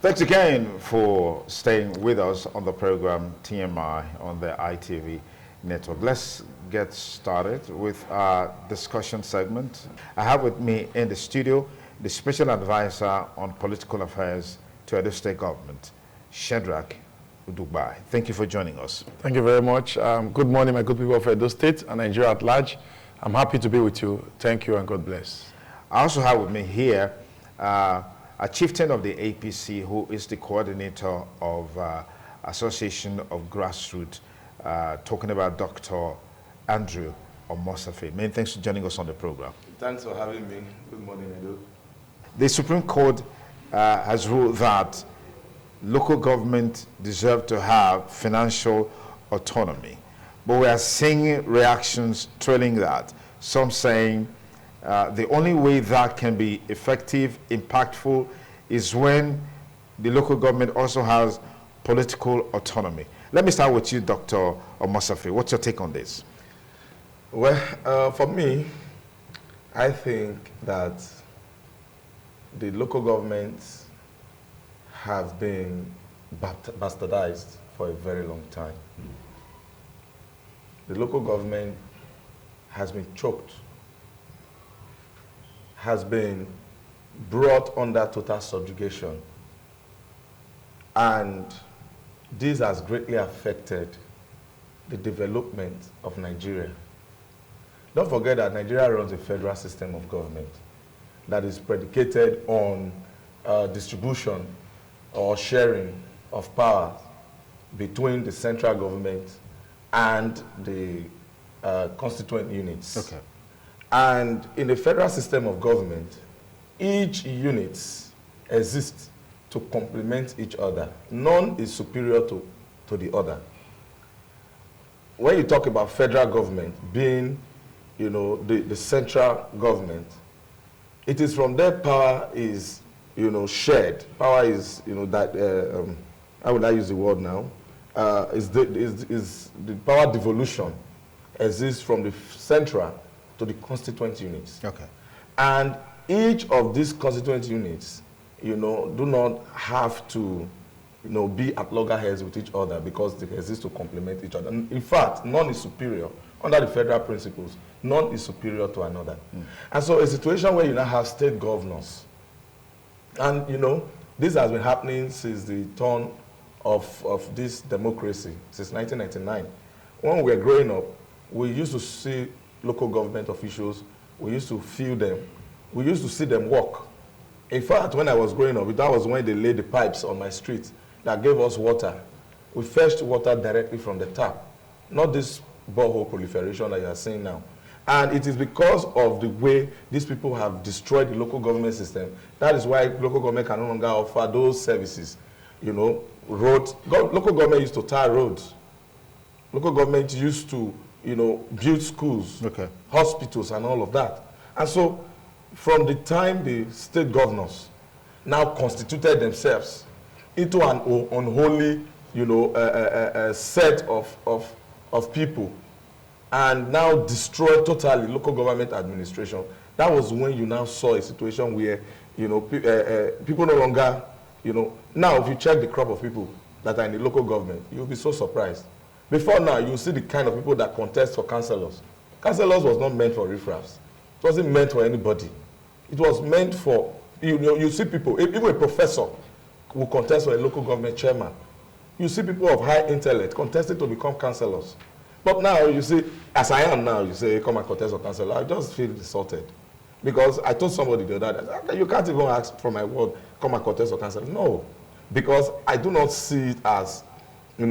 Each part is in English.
Thanks again for staying with us on the program TMI on the ITV network. Let's get started with our discussion segment. I have with me in the studio the Special Advisor on Political Affairs to Edo State Government, Shadrach Udubai. Thank you for joining us. Thank you very much. Good morning, my good people of Edo State and Nigeria at large. I'm happy to be with you. Thank you and God bless. I also have with me here a chieftain of the APC who is the coordinator of Association of Grassroots, talking about Dr. Andrew Omosafe. Many thanks for joining us on the program. Thanks for having me. Good morning, Edo. The Supreme Court has ruled that local government deserve to have financial autonomy. But we are seeing reactions trailing that. Some saying the only way that can be effective, impactful, is when the local government also has political autonomy. Let me start with you, Dr. Omosafe. What's your take on this? Well, for me, I think that the local governments have been bastardized for a very long time. The local government has been choked, has been brought under total subjugation, and this has greatly affected the development of Nigeria. Don't forget that Nigeria runs a federal system of government that is predicated on distribution or sharing of power between the central government and the constituent units. Okay. And in the federal system of government, each unit exists to complement each other. None is superior to the other. When you talk about federal government being, the central government, it is from there power is, shared. Power is, how would I use the word now? Is the power devolution exists from the central to the constituent units. Okay. And each of these constituent units, do not have to, be at loggerheads with each other because they exist to complement each other. And in fact, none is superior. Under the federal principles, none is superior to another. And so a situation where you now have state governors, and this has been happening since the turn of this democracy, since 1999. When we were growing up, we used to see local government officials, we used to feel them, we used to see them work. In fact, when I was growing up, that was when they laid the pipes on my street that gave us water. We fetched water directly from the tap, not this borehole proliferation that you are seeing now. And it is because of the way these people have destroyed the local government system. That is why local government can no longer offer those services. Local government used to tar roads. Local government used to, build schools, okay, hospitals, and all of that. And so, from the time the state governors now constituted themselves into an unholy, set of people, and now destroyed totally local government administration, that was when you now saw a situation where, people no longer, now if you check the crop of people that are in the local government, you'll be so surprised. Before now, you see the kind of people that contest for councillors. Councillors was not meant for riffraffs. It wasn't meant for anybody. It was meant for, you see people, even a professor will contest for a local government chairman. You see people of high intellect contesting to become councillors. But now, you see, as I am now, you say, come and contest for councillor. I just feel insulted. Because I told somebody the other day, you can't even ask for my word, come and contest for councillor. No, because I do not see it as,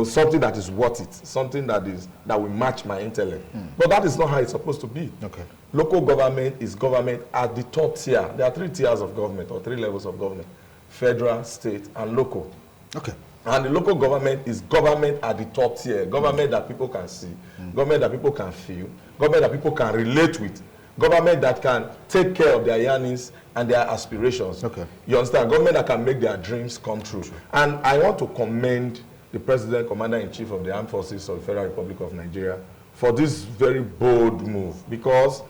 something that is worth it, something that will match my intellect. But that is not how it's supposed to be. Okay. Local government is government at the top tier. There are 3 tiers of government, or 3 levels of government: federal, state, and local. Okay. And the local government is government at the top tier, government that people can see, government that people can feel, government that people can relate with, government that can take care of their yearnings and their aspirations. Okay. You understand? Government that can make their dreams come true. And I want to commend the President, Commander-in-Chief of the Armed Forces of the Federal Republic of Nigeria for this very bold move, because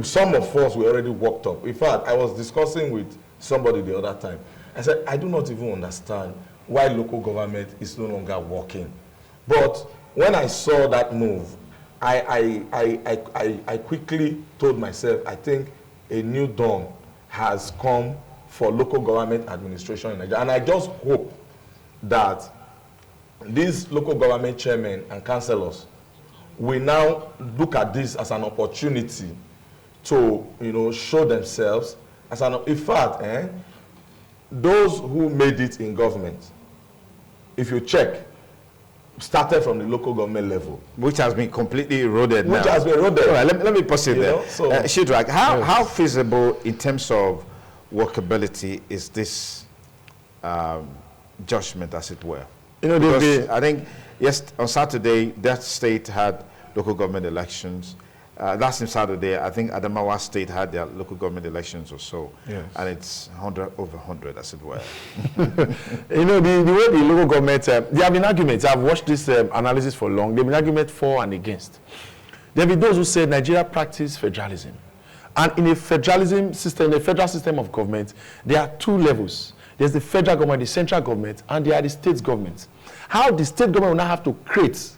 some of us were already worked up. In fact, I was discussing with somebody the other time, I said, I do not even understand why local government is no longer working. But when I saw that move, I quickly told myself, I think a new dawn has come for local government administration in Nigeria. And I just hope that these local government chairmen and councillors will now look at this as an opportunity to, show themselves as an, in fact, those who made it in government, if you check, started from the local government level. Which has been completely eroded now. Which has been eroded. All right, let me pause it there. So, Shadrach, how feasible in terms of workability is this judgment, as it were? Because I think, yes, on Saturday, that state had local government elections. That same Saturday, I think Adamawa State had their local government elections or so. Yes. And it's 100 over 100, as it were. The way the local government, there have been arguments. I've watched this analysis for long. There have been arguments for and against. There have been those who say Nigeria practice federalism. And in a federalism system, in a federal system of government, there are two levels. There's the federal government, the central government, and there are the state governments. How the state government will now have to create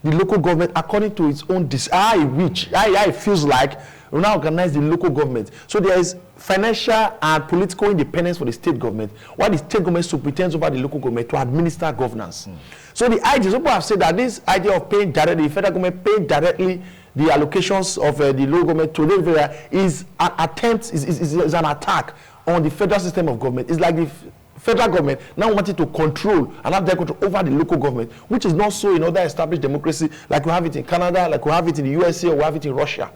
the local government according to its own how it feels like, will now organize the local government. So there is financial and political independence for the state government, while the state government superintends over the local government to administer governance. So the idea, some people have said that this idea of paying directly, the federal government paying directly the allocations of the local government to the area is an attempt, is an attack on the federal system of government. It's like the federal government now wanted to control and have their control over the local government, which is not so in other established democracy, like we have it in Canada, like we have it in the USA, or we have it in Russia.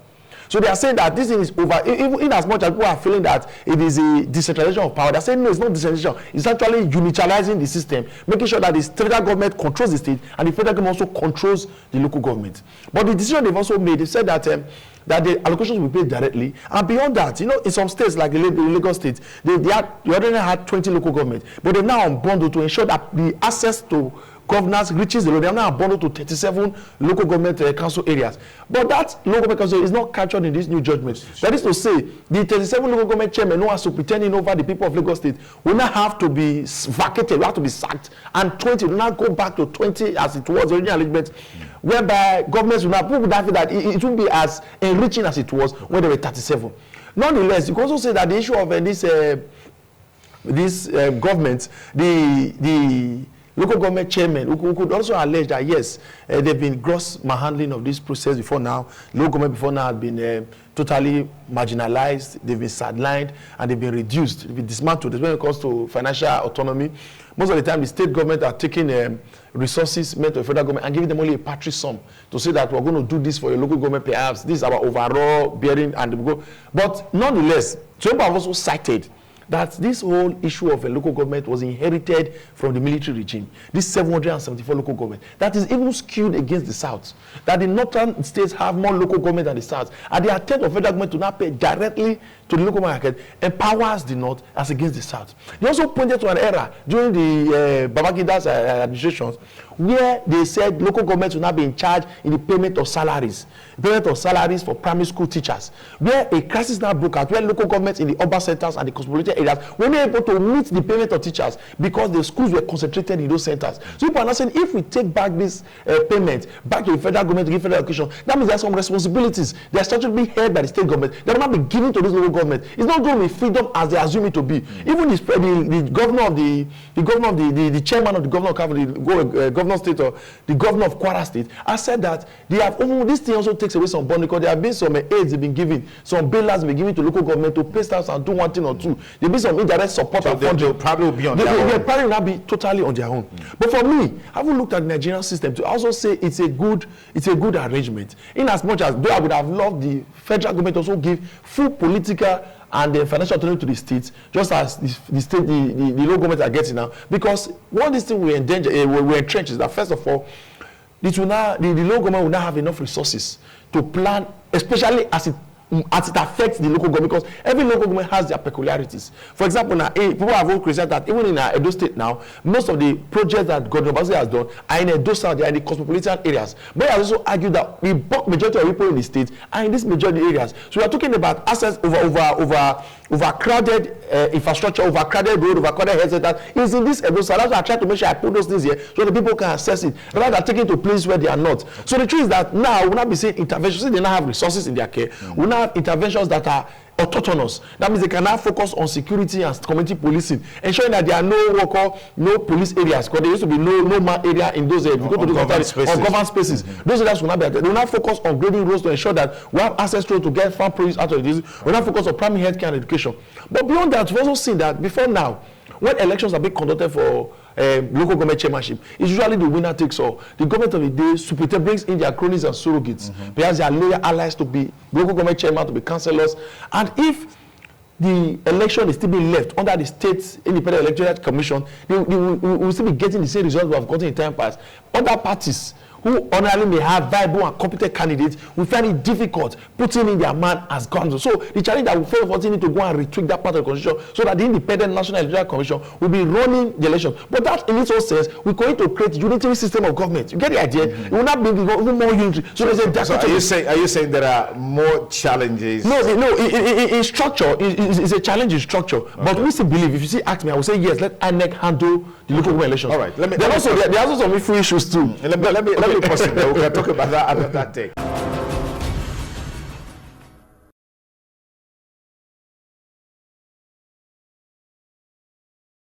So they are saying that this thing is over, even in as much as people are feeling that it is a decentralization of power. They are saying no, it's not decentralization. It's actually unitarializing the system, making sure that the federal government controls the state and the federal government also controls the local government. But the decision they've also made, they said that that the allocations will be paid directly, and beyond that, in some states like the Lagos State, they already had 20 local governments, but they're now unbundled to ensure that the access to governance reaches the local. They are now bundled to 37 local government council areas. But that local government council is not captured in this new judgment. That is to say, the 37 local government chairmen who are superintending over the people of Lagos State will now have to be vacated, will have to be sacked, and 20 will now go back to 20 as it was the original arrangement, whereby governments will now prove that it won't be as enriching as it was when there were 37. Nonetheless, you can also say that the issue of this government, the local government chairman who could also allege that yes, there have been gross mishandling of this process before now. Local government before now had been totally marginalized, they've been sidelined, and they've been reduced, they've been dismantled. When it comes to financial autonomy, most of the time the state government are taking resources meant to the federal government and giving them only a paltry sum to say that we're going to do this for your local government, perhaps this is our overall bearing, and go. But nonetheless, some people have also cited that this whole issue of a local government was inherited from the military regime. This 774 local government, that is even skewed against the South. That the northern states have more local government than the South. And the attempt of federal government to not pay directly to the local market empowers the North as against the South. They also pointed to an era during the Babagida's administrations where they said local governments will now be in charge in the payment of salaries for primary school teachers, where a crisis now broke out, where local governments in the urban centers and the cosmopolitan areas were not able to meet the payment of teachers because the schools were concentrated in those centers. So people are now saying, if we take back this payment back to the federal government to give federal education, that means there are some responsibilities. They are starting to be held by the state government. They will not be given to this local government. It's not going to be freedom as they assume it to be. Even the governor of the chairman of the governor of governor state or the governor of Kwara State has said that they have this thing also takes away some bond, because there have been some aids they've been given, some bailouts they've been given to local government to pay staff and do one thing or two. There'll be some indirect support and funding. They'll probably be on their own. They'll probably not be totally on their own. But for me, having looked at the Nigerian system, to also say it's a good arrangement. In as much as though I would have loved the federal government also give full political and the financial autonomy to the states, just as the state, the local government are getting now. Because one thing we're entrenched is that first of all, the local government will not have enough resources to plan, especially as it affects the local government, because every local government has their peculiarities. For example, now people have all criticized that even in Edo State now, most of the projects that Governor Bassey has done are in Edo South, they are in the cosmopolitan areas. But he has also argued that the majority of people in the state are in these majority areas. So we are talking about access over overcrowded infrastructure, overcrowded road, overcrowded health centers is in this Edo South. That's why I try to make sure I put those things here so the people can access it, rather than taking to places where they are not. So the truth is that now we'll not be seeing interventions. They now have resources in their care. We'll now have interventions that are autonomous. That means they can now focus on security and community policing, ensuring that there are no police areas, because there used to be no man area in those areas. If you go to those government spaces, those areas will not be. They will not focus on grading roads to ensure that we have access to get farm produce out of this. We will not focus on primary health care and education. But beyond that, we've also seen that before now, when elections are being conducted for local government chairmanship, it's usually the winner takes all. The government of the day superintendent brings in their cronies and surrogates, perhaps their loyal allies to be local government chairman, to be councillors. And if the election is still being left under the State Independent Electoral Commission, we will still be getting the same results we have gotten in time past. Other parties who honorably may have viable and competent candidates will find it difficult putting in their man as counsel. So the challenge that we face for need to go and retweak that part of the constitution so that the Independent National Electoral Commission will be running the election. But that in its own sense, we're going to create a unitary system of government. You get the idea? It will not be even more unitary. So there's are you saying there are more challenges? No. In structure, it's a challenge in structure. Okay. But we still believe. If you ask me, I will say yes. Let INEC handle the local government elections. All right. There are also some free issues too. Let me pause it. We can talk about that another day.